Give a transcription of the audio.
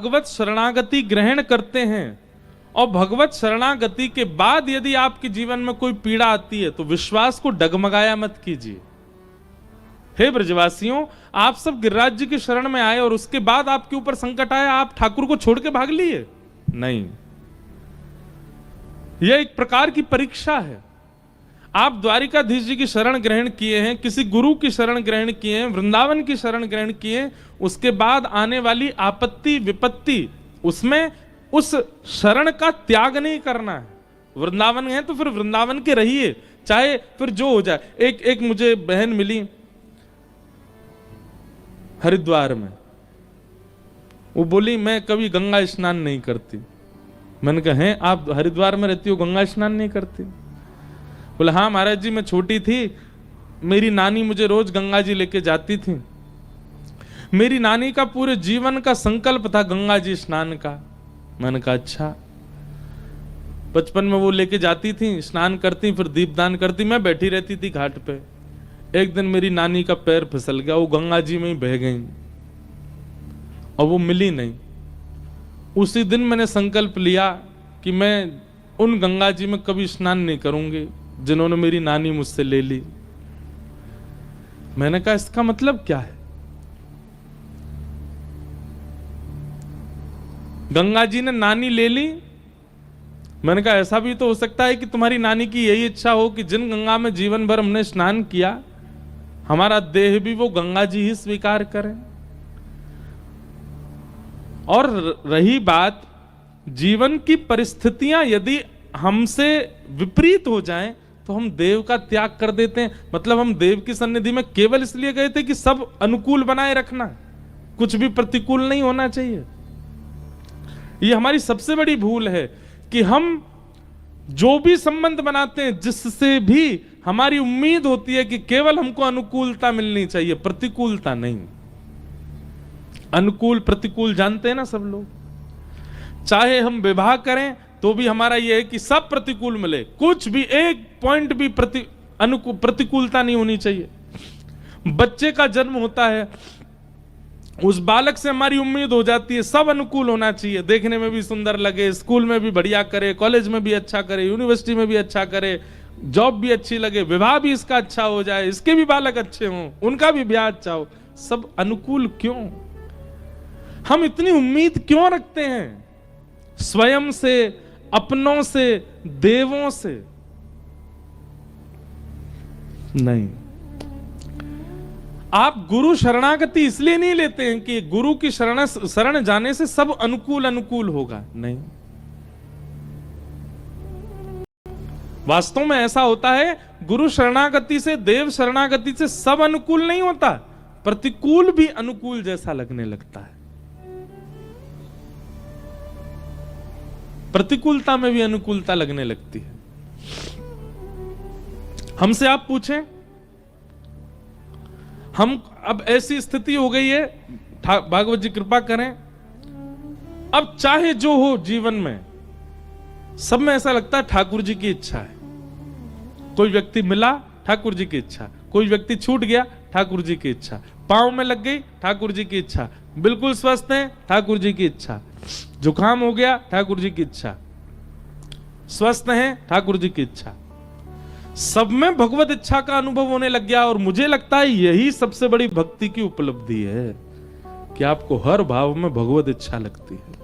भगवत शरणागति ग्रहण करते हैं और भगवत शरणागति के बाद यदि आपके जीवन में कोई पीड़ा आती है तो विश्वास को डगमगाया मत कीजिए। हे ब्रजवासियों, आप सब गिरिराज जी की शरण में आए और उसके बाद आपके ऊपर संकट आया, आप ठाकुर को छोड़ के भाग लिए? नहीं, यह एक प्रकार की परीक्षा है। आप द्वारिकाधीश जी की शरण ग्रहण किए हैं, किसी गुरु की शरण ग्रहण किए हैं, वृंदावन की शरण ग्रहण किए हैं, उसके बाद आने वाली आपत्ति विपत्ति, उसमें उस शरण का त्याग नहीं करना है। वृंदावन है तो फिर वृंदावन के रहिए, चाहे फिर जो हो जाए। एक मुझे बहन मिली हरिद्वार में, वो बोली मैं कभी गंगा स्नान नहीं करती। मैंने कहा हैं, आप हरिद्वार में रहती हो, गंगा स्नान नहीं करती? बोले हाँ महाराज जी, मैं छोटी थी, मेरी नानी मुझे रोज गंगा जी लेके जाती थी। मेरी नानी का पूरे जीवन का संकल्प था गंगा जी स्नान का। मैंने कहा अच्छा। बचपन में वो लेके जाती थी, स्नान करती, फिर दीपदान करती, मैं बैठी रहती थी घाट पे। एक दिन मेरी नानी का पैर फिसल गया, वो गंगा जी में ही बह गई और वो मिली नहीं। उसी दिन मैंने संकल्प लिया कि मैं उन गंगा जी में कभी स्नान नहीं करूंगी जिन्होंने मेरी नानी मुझसे ले ली। मैंने कहा इसका मतलब क्या है? गंगा जी ने नानी ले ली। मैंने कहा ऐसा भी तो हो सकता है कि तुम्हारी नानी की यही इच्छा हो कि जिन गंगा में जीवन भर हमने स्नान किया, हमारा देह भी वो गंगा जी ही स्वीकार करें। और रही बात जीवन की परिस्थितियां यदि हमसे विपरीत हो जाएं तो हम देव का त्याग कर देते हैं। मतलब हम देव की सन्निधि में केवल इसलिए गए थे कि सब अनुकूल बनाए रखना, कुछ भी प्रतिकूल नहीं होना चाहिए। ये हमारी सबसे बड़ी भूल है कि हम जो भी संबंध बनाते हैं, जिससे भी हमारी उम्मीद होती है कि केवल हमको अनुकूलता मिलनी चाहिए, प्रतिकूलता नहीं। अनुकूल प्रतिकूल जानते हैं ना सब लोग। चाहे हम विवाह करें तो भी हमारा यह है कि सब प्रतिकूल मिले, कुछ भी एक पॉइंट भी प्रतिकूलता नहीं होनी चाहिए। बच्चे का जन्म होता है, उस बालक से हमारी उम्मीद हो जाती है सब अनुकूल होना चाहिए, देखने में भी सुंदर लगे, स्कूल में भी बढ़िया करे, कॉलेज में भी अच्छा करे, यूनिवर्सिटी में भी अच्छा करे, जॉब भी अच्छी लगे, विवाह भी इसका अच्छा हो जाए, इसके भी बालक अच्छे हों, उनका भी ब्याह अच्छा हो। सब अनुकूल क्यों? हम इतनी उम्मीद क्यों रखते हैं स्वयं से, अपनों से, देवों से? नहीं। आप गुरु शरणागति इसलिए नहीं लेते हैं कि गुरु की शरण जाने से सब अनुकूल होगा, नहीं। वास्तव में ऐसा होता है, गुरु शरणागति से, देव शरणागति से सब अनुकूल नहीं होता, प्रतिकूल भी अनुकूल जैसा लगने लगता है। प्रतिकूलता में भी अनुकूलता लगने लगती है। हमसे आप पूछें, हम अब ऐसी स्थिति हो गई है, भागवत जी कृपा करें, अब चाहे जो हो जीवन में, सब में ऐसा लगता है ठाकुर जी की इच्छा है। कोई व्यक्ति मिला, ठाकुर जी की इच्छा। कोई व्यक्ति छूट गया, ठाकुर जी की इच्छा। पांव में लग गई, ठाकुर जी की इच्छा। बिल्कुल स्वस्थ हैं, ठाकुर जी की इच्छा। जुकाम हो गया, ठाकुर जी की इच्छा। स्वस्थ हैं, ठाकुर जी की इच्छा। सब में भगवत इच्छा का अनुभव होने लग गया। और मुझे लगता है यही सबसे बड़ी भक्ति की उपलब्धि है कि आपको हर भाव में भगवत इच्छा लगती है।